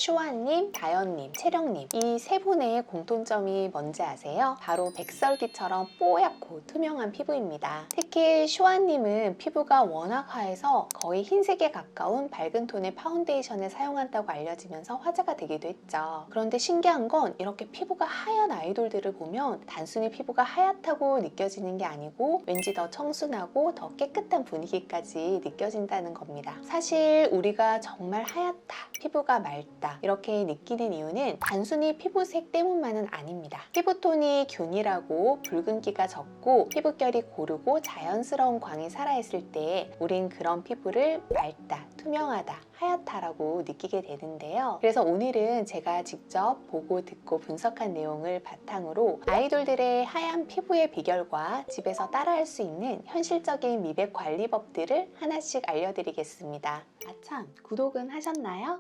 슈아님, 다연님, 채령님 이 세 분의 공통점이 뭔지 아세요? 바로 백설기처럼 뽀얗고 투명한 피부입니다. 특히 슈아님은 피부가 워낙 하얘서 거의 흰색에 가까운 밝은 톤의 파운데이션을 사용한다고 알려지면서 화제가 되기도 했죠. 그런데 신기한 건 이렇게 피부가 하얀 아이돌들을 보면 단순히 피부가 하얗다고 느껴지는 게 아니고 왠지 더 청순하고 더 깨끗한 분위기까지 느껴진다는 겁니다. 사실 우리가 정말 하얗다, 피부가 맑다 이렇게 느끼는 이유는 단순히 피부색 때문만은 아닙니다. 피부톤이 균일하고 붉은기가 적고 피부결이 고르고 자연스러운 광이 살아있을 때 우린 그런 피부를 맑다, 투명하다, 하얗다라고 느끼게 되는데요. 그래서 오늘은 제가 직접 보고 듣고 분석한 내용을 바탕으로 아이돌들의 하얀 피부의 비결과 집에서 따라할 수 있는 현실적인 미백 관리법들을 하나씩 알려드리겠습니다. 아참, 구독은 하셨나요?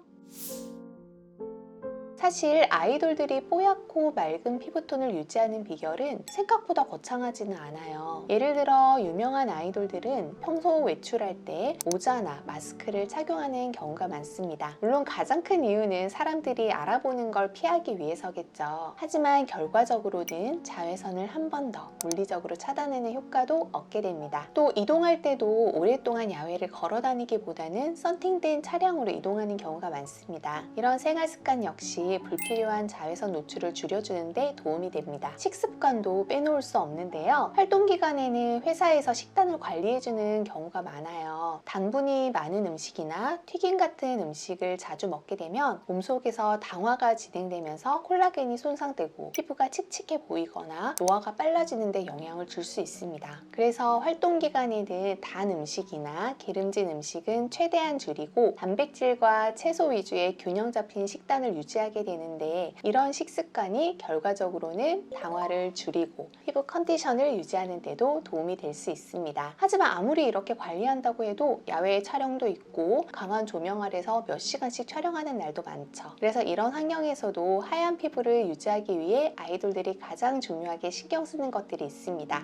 사실 아이돌들이 뽀얗고 맑은 피부톤을 유지하는 비결은 생각보다 거창하지는 않아요. 예를 들어 유명한 아이돌들은 평소 외출할 때 모자나 마스크를 착용하는 경우가 많습니다. 물론 가장 큰 이유는 사람들이 알아보는 걸 피하기 위해서겠죠. 하지만 결과적으로는 자외선을 한 번 더 물리적으로 차단하는 효과도 얻게 됩니다. 또 이동할 때도 오랫동안 야외를 걸어 다니기보다는 썬팅된 차량으로 이동하는 경우가 많습니다. 이런 생활 습관 역시 불필요한 자외선 노출을 줄여주는 데 도움이 됩니다. 식습관도 빼놓을 수 없는데요. 활동 기간에는 회사에서 식단을 관리해주는 경우가 많아요. 당분이 많은 음식이나 튀김 같은 음식을 자주 먹게 되면 몸속에서 당화가 진행되면서 콜라겐이 손상되고 피부가 칙칙해 보이거나 노화가 빨라지는 데 영향을 줄 수 있습니다. 그래서 활동 기간에는 단 음식이나 기름진 음식은 최대한 줄이고 단백질과 채소 위주의 균형 잡힌 식단을 유지하게 되는데 이런 식습관이 결과적으로는 당화를 줄이고 피부 컨디션을 유지하는 데도 도움이 될 수 있습니다. 하지만 아무리 이렇게 관리한다고 해도 야외 촬영도 있고 강한 조명 아래서 몇 시간씩 촬영하는 날도 많죠. 그래서 이런 환경에서도 하얀 피부를 유지하기 위해 아이돌들이 가장 중요하게 신경 쓰는 것들이 있습니다.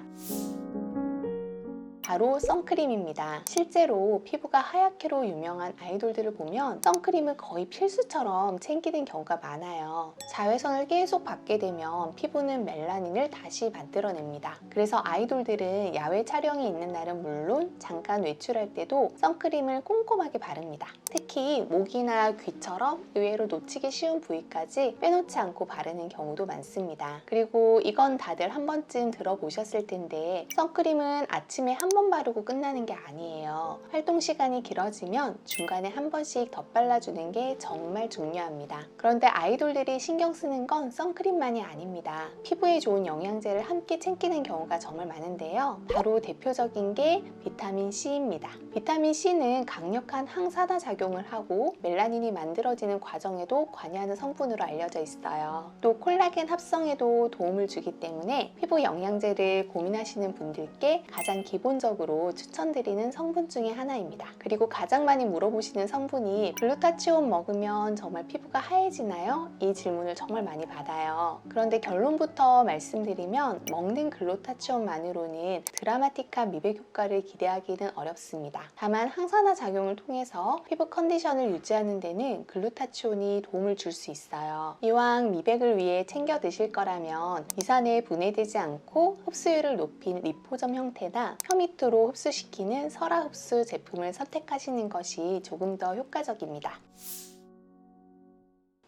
바로 선크림입니다. 실제로 피부가 하얗게로 유명한 아이돌들을 보면 선크림을 거의 필수처럼 챙기는 경우가 많아요. 자외선을 계속 받게 되면 피부는 멜라닌을 다시 만들어냅니다. 그래서 아이돌들은 야외 촬영이 있는 날은 물론 잠깐 외출할 때도 선크림을 꼼꼼하게 바릅니다. 특히 목이나 귀처럼 의외로 놓치기 쉬운 부위까지 빼놓지 않고 바르는 경우도 많습니다. 그리고 이건 다들 한 번쯤 들어보셨을 텐데 선크림은 아침에 한 번 바르고 끝나는 게 아니에요. 활동 시간이 길어지면 중간에 한 번씩 덧발라주는 게 정말 중요합니다. 그런데 아이돌들이 신경 쓰는 건 선크림만이 아닙니다. 피부에 좋은 영양제를 함께 챙기는 경우가 정말 많은데요. 바로 대표적인 게 비타민 C입니다. 비타민 C는 강력한 항산화 작용을 하고 멜라닌이 만들어지는 과정에도 관여하는 성분으로 알려져 있어요. 또 콜라겐 합성에도 도움을 주기 때문에 피부 영양제를 고민하시는 분들께 가장 기본적으로 추천드리는 성분 중에 하나입니다. 그리고 가장 많이 물어보시는 성분이 글루타치온 먹으면 정말 피부가 하얘지나요? 이 질문을 정말 많이 받아요. 그런데 결론부터 말씀드리면 먹는 글루타치온만으로는 드라마틱한 미백 효과를 기대하기는 어렵습니다. 다만 항산화 작용을 통해서 피부 컨디션을 유지하는 데는 글루타치온이 도움을 줄 수 있어요. 이왕 미백을 위해 챙겨 드실 거라면 위산에 분해되지 않고 흡수율을 높인 리포점 형태나 혀 밑으로 흡수시키는 설화 흡수 제품을 선택하시는 것이 조금 더 효과적입니다.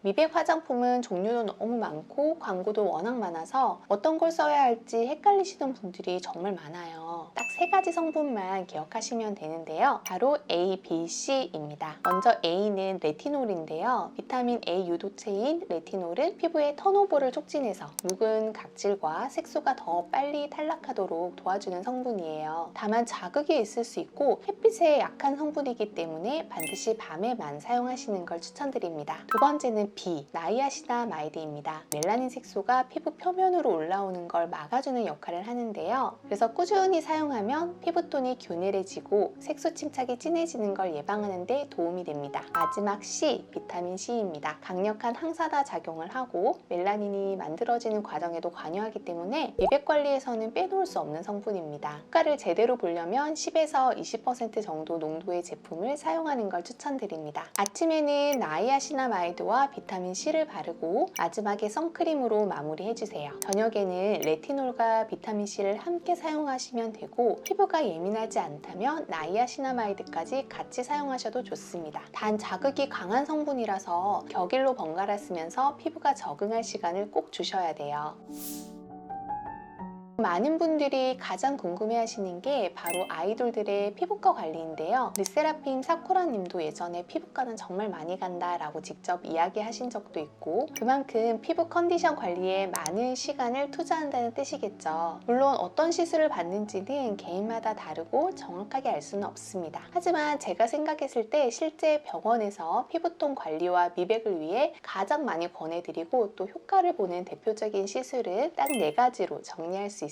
미백 화장품은 종류도 너무 많고 광고도 워낙 많아서 어떤 걸 써야 할지 헷갈리시는 분들이 정말 많아요. 딱 세 가지 성분만 기억하시면 되는데요. 바로 A, B, C입니다. 먼저 A는 레티놀인데요. 비타민 A 유도체인 레티놀은 피부의 턴오버를 촉진해서 묵은 각질과 색소가 더 빨리 탈락하도록 도와주는 성분이에요. 다만 자극이 있을 수 있고 햇빛에 약한 성분이기 때문에 반드시 밤에만 사용하시는 걸 추천드립니다. 두 번째는 B, 나이아시나마이드입니다. 멜라닌 색소가 피부 표면으로 올라오는 걸 막아주는 역할을 하는데요. 그래서 꾸준히 사용 사용하면 피부톤이 균일해지고 색소 침착이 진해지는 걸 예방하는 데 도움이 됩니다. 마지막 C, 비타민 C입니다. 강력한 항산화 작용을 하고 멜라닌이 만들어지는 과정에도 관여하기 때문에 미백 관리에서는 빼놓을 수 없는 성분입니다. 효과를 제대로 보려면 10에서 20% 정도 농도의 제품을 사용하는 걸 추천드립니다. 아침에는 나이아시나마이드와 비타민 C를 바르고 마지막에 선크림으로 마무리해주세요. 저녁에는 레티놀과 비타민 C를 함께 사용하시면 되고 피부가 예민하지 않다면 나이아시나마이드까지 같이 사용하셔도 좋습니다. 단 자극이 강한 성분이라서 격일로 번갈아 쓰면서 피부가 적응할 시간을 꼭 주셔야 돼요. 많은 분들이 가장 궁금해하시는 게 바로 아이돌들의 피부과 관리인데요. 르세라핌 사쿠라 님도 예전에 피부과는 정말 많이 간다 라고 직접 이야기하신 적도 있고 그만큼 피부 컨디션 관리에 많은 시간을 투자한다는 뜻이겠죠. 물론 어떤 시술을 받는지는 개인마다 다르고 정확하게 알 수는 없습니다. 하지만 제가 생각했을 때 실제 병원에서 피부톤 관리와 미백을 위해 가장 많이 권해드리고 또 효과를 보는 대표적인 시술은 딱 4가지로 정리할 수 있습니다.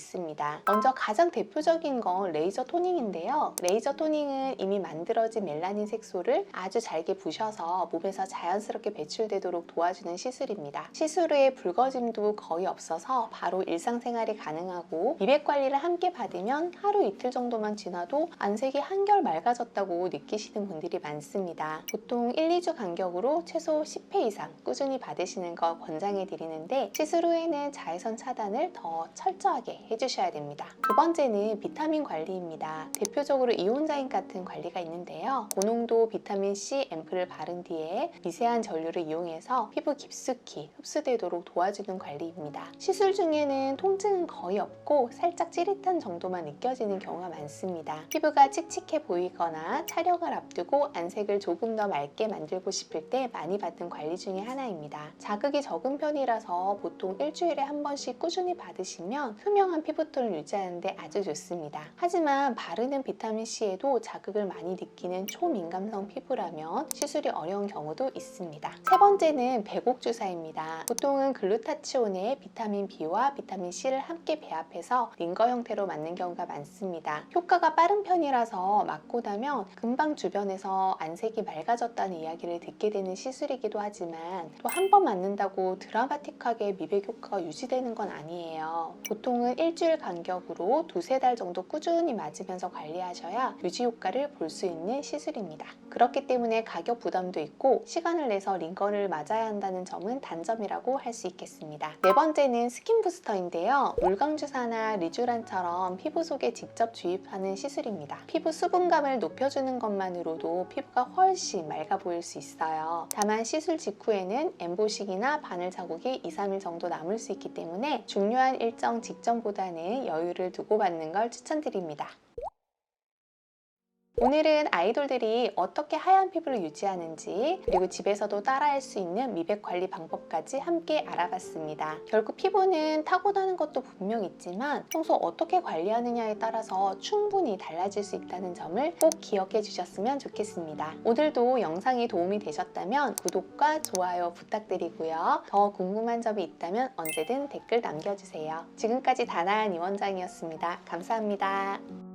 먼저 가장 대표적인 건 레이저 토닝인데요. 레이저 토닝은 이미 만들어진 멜라닌 색소를 아주 잘게 부셔서 몸에서 자연스럽게 배출되도록 도와주는 시술입니다. 시술 후에 붉어짐도 거의 없어서 바로 일상생활이 가능하고 미백 관리를 함께 받으면 하루 이틀 정도만 지나도 안색이 한결 맑아졌다고 느끼시는 분들이 많습니다. 보통 1, 2주 간격으로 최소 10회 이상 꾸준히 받으시는 거 권장해 드리는데 시술 후에는 자외선 차단을 더 철저하게 해주셔야 됩니다. 두 번째는 비타민 관리입니다. 대표적으로 이온자인 같은 관리가 있는데요. 고농도 비타민 C 앰플을 바른 뒤에 미세한 전류를 이용해서 피부 깊숙이 흡수되도록 도와주는 관리입니다. 시술 중에는 통증은 거의 없고 살짝 찌릿한 정도만 느껴지는 경우가 많습니다. 피부가 칙칙해 보이거나 촬영을 앞두고 안색을 조금 더 맑게 만들고 싶을 때 많이 받는 관리 중에 하나입니다. 자극이 적은 편이라서 보통 일주일에 한 번씩 꾸준히 받으시면 투명한 피부톤을 유지하는 데 아주 좋습니다. 하지만 바르는 비타민C에도 자극을 많이 느끼는 초민감성 피부라면 시술이 어려운 경우도 있습니다. 세 번째는 배곡 주사입니다. 보통은 글루타치온에 비타민 B와 비타민 C를 함께 배합해서 링거 형태로 맞는 경우가 많습니다. 효과가 빠른 편이라서 맞고 나면 금방 주변에서 안색이 맑아졌다는 이야기를 듣게 되는 시술이기도 하지만 또 한 번 맞는다고 드라마틱하게 미백 효과가 유지되는 건 아니에요. 보통은 일주일 간격으로 2~3달 정도 꾸준히 맞으면서 관리하셔야 유지 효과를 볼 수 있는 시술입니다. 그렇기 때문에 가격 부담도 있고 시간을 내서 링거를 맞아야 한다는 점은 단점이라고 할 수 있겠습니다. 네 번째는 스킨 부스터인데요. 물광주사나 리쥬란처럼 피부 속에 직접 주입하는 시술입니다. 피부 수분감을 높여주는 것만으로도 피부가 훨씬 맑아 보일 수 있어요. 다만 시술 직후에는 엠보싱이나 바늘 자국이 2~3일 정도 남을 수 있기 때문에 중요한 일정 직전보다는 여유를 두고 받는 걸 추천드립니다. 오늘은 아이돌들이 어떻게 하얀 피부를 유지하는지 그리고 집에서도 따라할 수 있는 미백 관리 방법까지 함께 알아봤습니다. 결국 피부는 타고나는 것도 분명 있지만 평소 어떻게 관리하느냐에 따라서 충분히 달라질 수 있다는 점을 꼭 기억해 주셨으면 좋겠습니다. 오늘도 영상이 도움이 되셨다면 구독과 좋아요 부탁드리고요. 더 궁금한 점이 있다면 언제든 댓글 남겨주세요. 지금까지 다나은 이 원장이었습니다. 감사합니다.